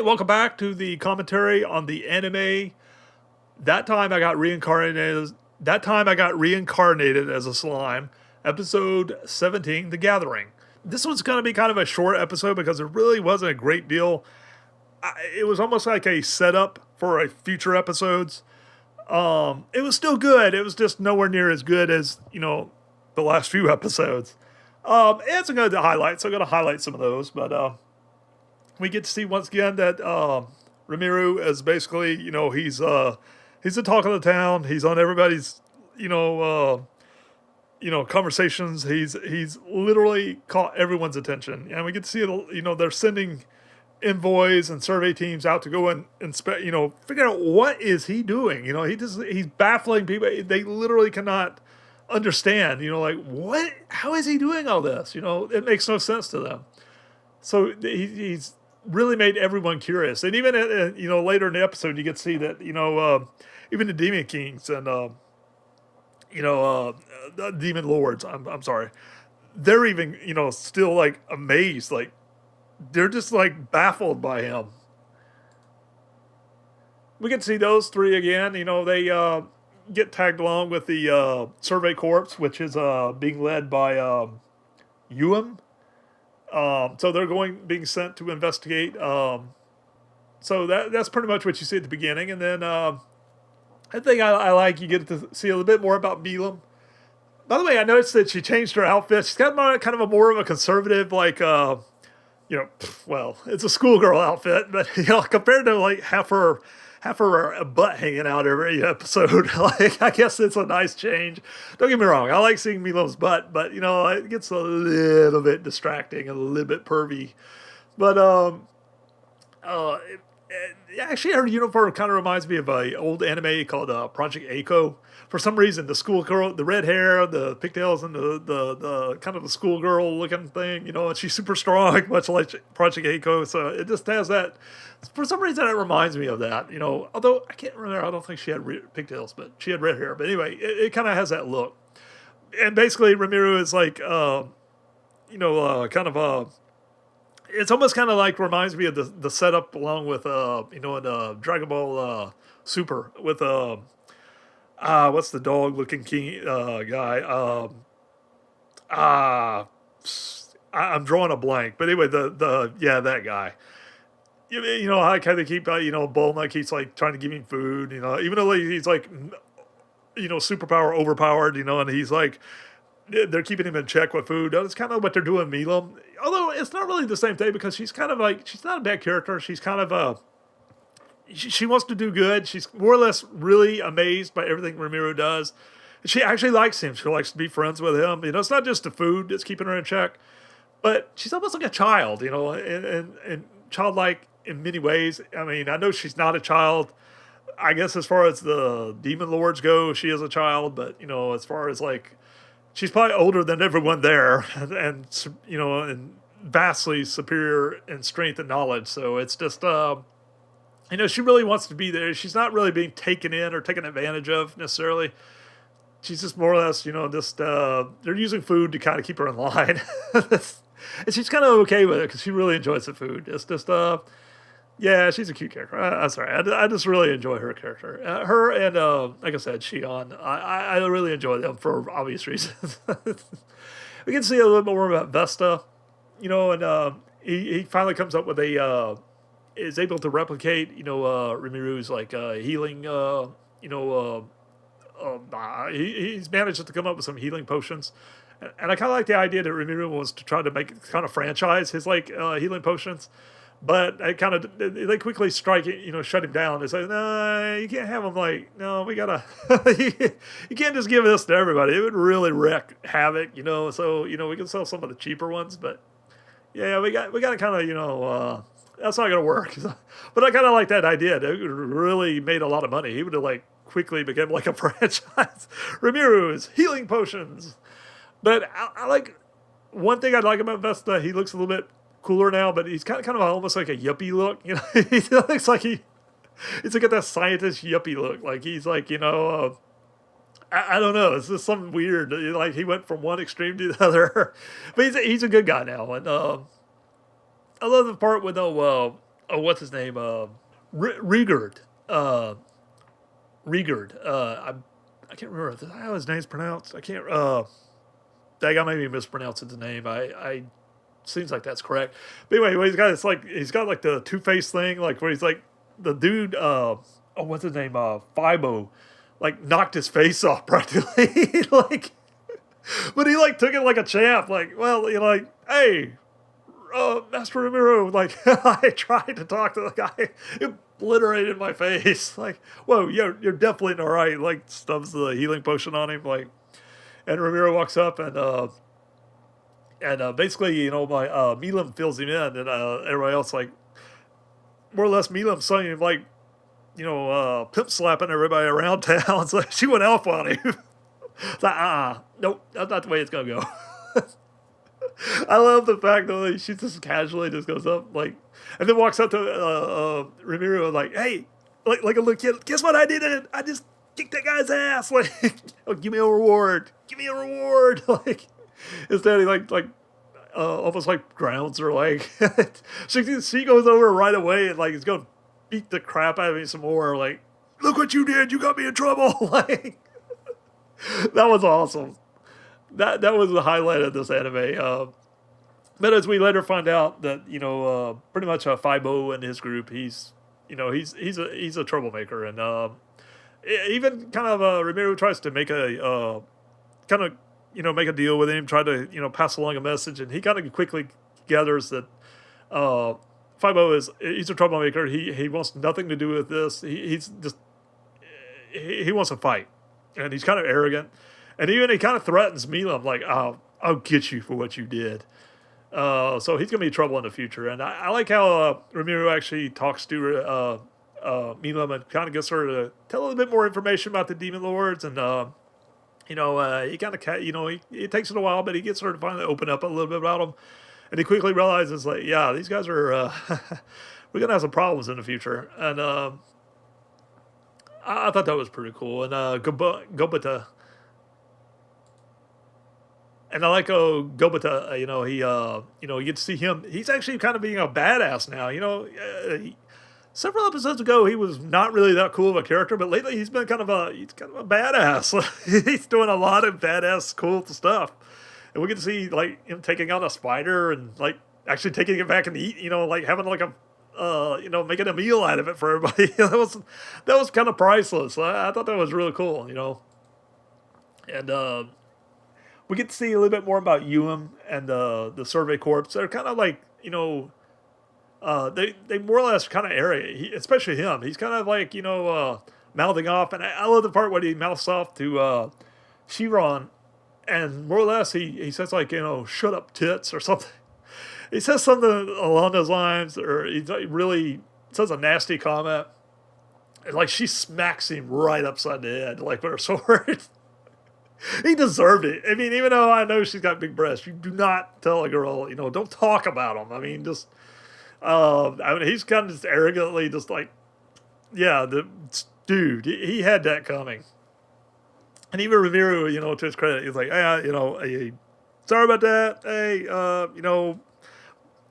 welcome back to the commentary on the anime. That time I got reincarnated. That time I got reincarnated as a slime. Episode 17, The Gathering. This one's going to be kind of a short episode because it really wasn't a great deal. It was almost like a setup for a future episodes. It was still good. It was just nowhere near as good as the last few episodes. It's a good highlight, so I'm going to highlight some of those, but we get to see once again that Rimuru is basically, he's the talk of the town. He's on everybody's, conversations. He's literally caught everyone's attention, and we get to see, they're sending envoys and survey teams out to go and inspect, figure out what is he doing. He's baffling people. They literally cannot understand. What? How is he doing all this? It makes no sense to them. So he's really made everyone curious, and even later in the episode, you get to see that even the demon kings and the demon lords. I'm sorry, they're even still like amazed, like they're just like baffled by him. We get to see those three again. They get tagged along with the survey corps, which is being led by Yuum. So they're being sent to investigate. So that's pretty much what you see at the beginning. And then I think I like you get to see a little bit more about Milam. By the way, I noticed that she changed her outfit. She's got kind of a more of a conservative, like, well, it's a schoolgirl outfit, but compared to like half her butt hanging out every episode. Like, I guess it's a nice change. Don't get me wrong, I like seeing Milo's butt, but it gets a little bit distracting, a little bit pervy. But actually, her uniform kind of reminds me of an old anime called Project Echo. For some reason, the schoolgirl, the red hair, the pigtails, and the kind of the schoolgirl looking thing, and she's super strong, much like Project Echo. So it just has that. For some reason, it reminds me of that. Although I can't remember, I don't think she had pigtails, but she had red hair. But anyway, it kind of has that look. And basically, Rimuru is like, kind of it's almost kind of like reminds me of the setup along with in Dragon Ball Super with what's the dog looking king guy? I'm drawing a blank, but anyway, that guy. How kind of keep Bulma keeps like trying to give him food, even though he's like superpower overpowered, and he's like they're keeping him in check with food. That's kind of what they're doing Milam. Although it's not really the same thing because she's kind of like, she's not a bad character. She's kind of she wants to do good. She's more or less really amazed by everything Rimuru does. She actually likes him. She likes to be friends with him. It's not just the food that's keeping her in check, but she's almost like a child, and childlike in many ways. I mean, I know she's not a child. I guess as far as the demon lords go, she is a child, but as far as like, she's probably older than everyone there, and vastly superior in strength and knowledge. So it's just, she really wants to be there. She's not really being taken in or taken advantage of necessarily. She's just more or less, they're using food to kind of keep her in line. And she's kind of okay with it because she really enjoys the food. It's just, yeah, she's a cute character. I'm sorry. I just really enjoy her character. Her and, like I said, Shion. I really enjoy them for obvious reasons. We can see a little bit more about Vesta, and he finally comes up with is able to replicate, Rimiru's like healing, he's managed to come up with some healing potions. And I kind of like the idea that Rimuru was to try to make kind of franchise his like healing potions. But they quickly strike it, shut him down. They say, no, you can't have him like, no, we gotta, you can't just give this to everybody. It would really wreak havoc, so, we can sell some of the cheaper ones, but yeah, we got to kind of, that's not going to work. But I kind of like that idea. It really made a lot of money. He would have like quickly become like a franchise. Rimiru's healing potions. But I like, one thing I like about Vesta, he looks a little bit cooler now, but he's kind of almost like a yuppie look. He looks like he's like that scientist yuppie look. Like he's like, I don't know. It's just something weird. Like he went from one extreme to the other. But he's a good guy now. And I love the part with oh, what's his name? Rigard. Uh, Rigard. I can't remember how his name's pronounced. I can't. That guy maybe mispronouncing the name. I seems like that's correct. But anyway, he's got like the Two-Face thing, like where he's like the dude. Oh, what's his name? Fibo, like knocked his face off practically, like. But he like took it like a champ. Like, well, you know, like, hey, Master Ramiro, like I tried to talk to the guy, it obliterated my face. Like, whoa, you're definitely all right. Like, stubs the healing potion on him. Like, and Ramiro walks up and basically, you know, my Milam fills him in, and everybody else like more or less Milam's saying him like, you know, pimp slapping everybody around town. So she went off on him. It's like, nope, that's not the way it's gonna go. I love the fact that like, she just casually just goes up like, and then walks up to Ramiro like, hey, like a little kid, guess what I did? I just kicked that guy's ass. Like, oh, give me a reward. Give me a reward. Like, instead he like almost like grounds her. Like, she goes over right away and like is gonna beat the crap out of me some more. Like, look what you did. You got me in trouble. Like, that was awesome. That was the highlight of this anime. But as we later find out that you know pretty much Fibo and his group, he's a troublemaker, and even kind of Ramiro tries to make a kind of make a deal with him, try to pass along a message, and he kind of quickly gathers that he's a troublemaker. He wants nothing to do with this. He wants to fight, and he's kind of arrogant. And even he kind of threatens Milam, like, I'll get you for what you did. So he's going to be trouble in the future. And I like how Ramiro actually talks to Milam and kind of gets her to tell a little bit more information about the Demon Lords. And, he kind of, it takes it a while, but he gets her to finally open up a little bit about them. And he quickly realizes, like, yeah, these guys are, we're going to have some problems in the future. And I thought that was pretty cool. And Gobata. And I like Gobata, you get to see him. He's actually kind of being a badass now. Several episodes ago, he was not really that cool of a character, but lately he's been kind of a badass. He's doing a lot of badass, cool stuff. And we get to see like him taking out a spider and like actually taking it back and eat. Like having like a making a meal out of it for everybody. that was kind of priceless. I thought that was really cool. And we get to see a little bit more about Ewan and the Survey Corps. They're kind of like, they more or less kind of area, especially him. He's kind of like, mouthing off. And I love the part where he mouths off to Chiron. And more or less he says like, shut up tits or something. He says something along those lines, or he really says a nasty comment. And like she smacks him right upside the head, like with her sword. He deserved it. I mean, even though I know she's got big breasts, you do not tell a girl, don't talk about them. I mean, just, he's kind of just arrogantly just like, yeah, dude, he had that coming. And even Ramiro, to his credit, he's like, hey, sorry about that. Hey,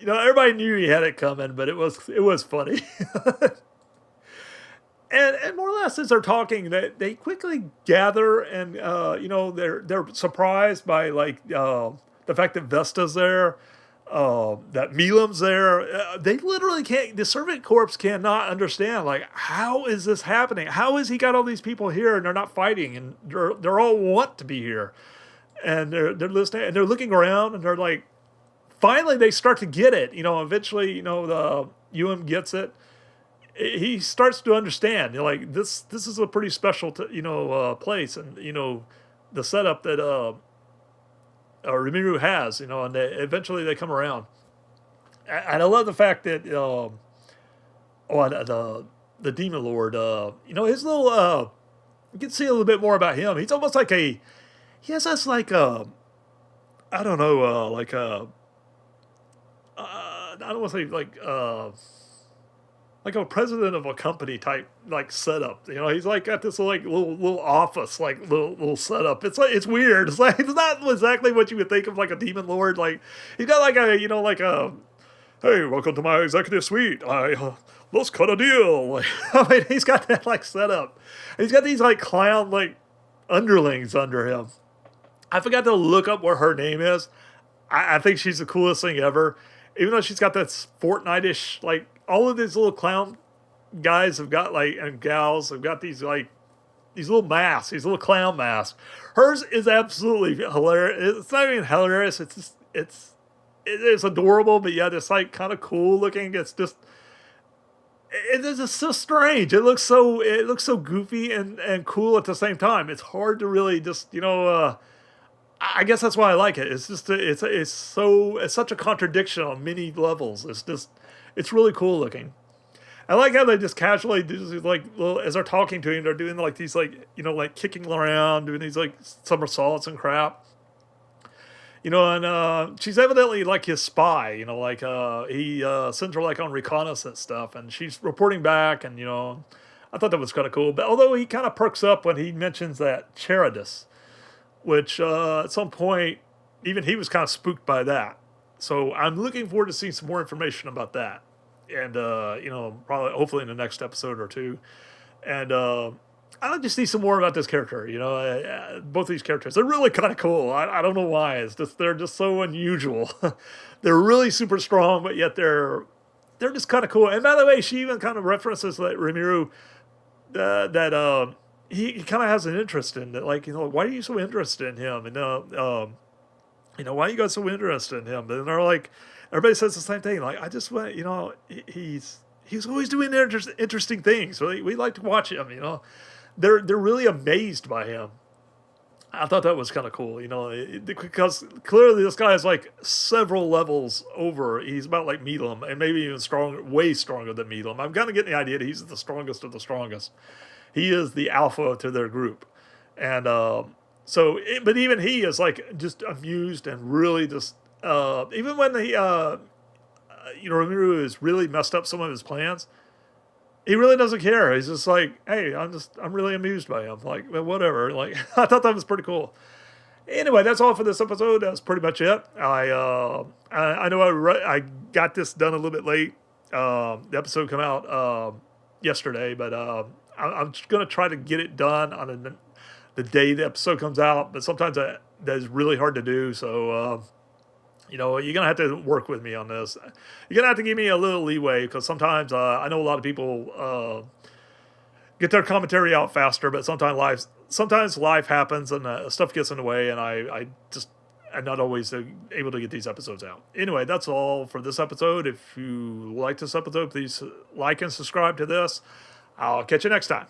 everybody knew he had it coming, but it was funny. And more or less, as they're talking, they quickly gather, and they're surprised by like the fact that Vesta's there, that Milam's there. They literally can't. The Servant Corps cannot understand like how is this happening? How has he got all these people here and they're not fighting and they're all want to be here, and they're listening and they're looking around and they're like, finally they start to get it. Eventually, the Ewan gets it. He starts to understand, like this is a pretty special, place, and the setup that Rimuru has, and eventually they come around, and I love the fact that the Demon Lord, his little, you can see a little bit more about him. He's almost like he has this like I don't know, I don't want to say like a president of a company type like setup. He's like got this like little office, like little setup. It's like, it's weird. It's not exactly what you would think of like a Demon Lord. Like he's got like a hey, welcome to my executive suite. Let's cut a deal. Like, I mean, he's got that like setup. He's got these like clown like underlings under him. I forgot to look up what her name is. I think she's the coolest thing ever. Even though she's got that Fortnite-ish, like all of these little clown guys have got like and gals have got these like these little masks, these little clown masks. Hers is absolutely hilarious. It's not even hilarious. It's just it's adorable, but yet it's like kind of cool looking. It's just it is just so strange. It looks so goofy and cool at the same time. It's hard to really just I guess that's why I like it. It's just it's such a contradiction on many levels. It's really cool looking. I like how they just casually do these, like little, as they're talking to him, they're doing like these like like kicking around, doing these like somersaults and crap. And she's evidently like his spy. Like he sends her like on reconnaissance stuff, and she's reporting back, and I thought that was kind of cool. But although he kind of perks up when he mentions that Charadis, which at some point even he was kind of spooked by that. So I'm looking forward to seeing some more information about that, and probably hopefully in the next episode or two, and I'd like to see some more about this character. Both these characters, they're really kind of cool. I don't know why. It's just they're just so unusual. They're really super strong, but yet they're just kind of cool. And by the way, she even kind of references that Rimuru that he kind of has an interest in that. Like why are you so interested in him? And why you got so interested in him? And they're like, everybody says the same thing. Like I just went, he's always doing interesting things. So we like to watch him. They're really amazed by him. I thought that was kind of cool, because clearly this guy is like several levels over. He's about like Meatlum, and maybe even stronger, way stronger than Meatlum. I'm kind of getting the idea that he's the strongest of the strongest. He is the alpha to their group, and but even he is like just amused and really just even when Rimuru has really messed up some of his plans. He really doesn't care. He's just like, hey, I'm really amused by him. Like, well, whatever. Like, I thought that was pretty cool. Anyway, that's all for this episode. That's pretty much it. I know I got this done a little bit late. The episode came out yesterday, but I'm just gonna try to get it done on the day the episode comes out. But sometimes that is really hard to do. So. You're going to have to work with me on this. You're going to have to give me a little leeway because sometimes I know a lot of people get their commentary out faster, but sometimes life happens and stuff gets in the way, and I just am not always able to get these episodes out. Anyway, that's all for this episode. If you like this episode, please like and subscribe to this. I'll catch you next time.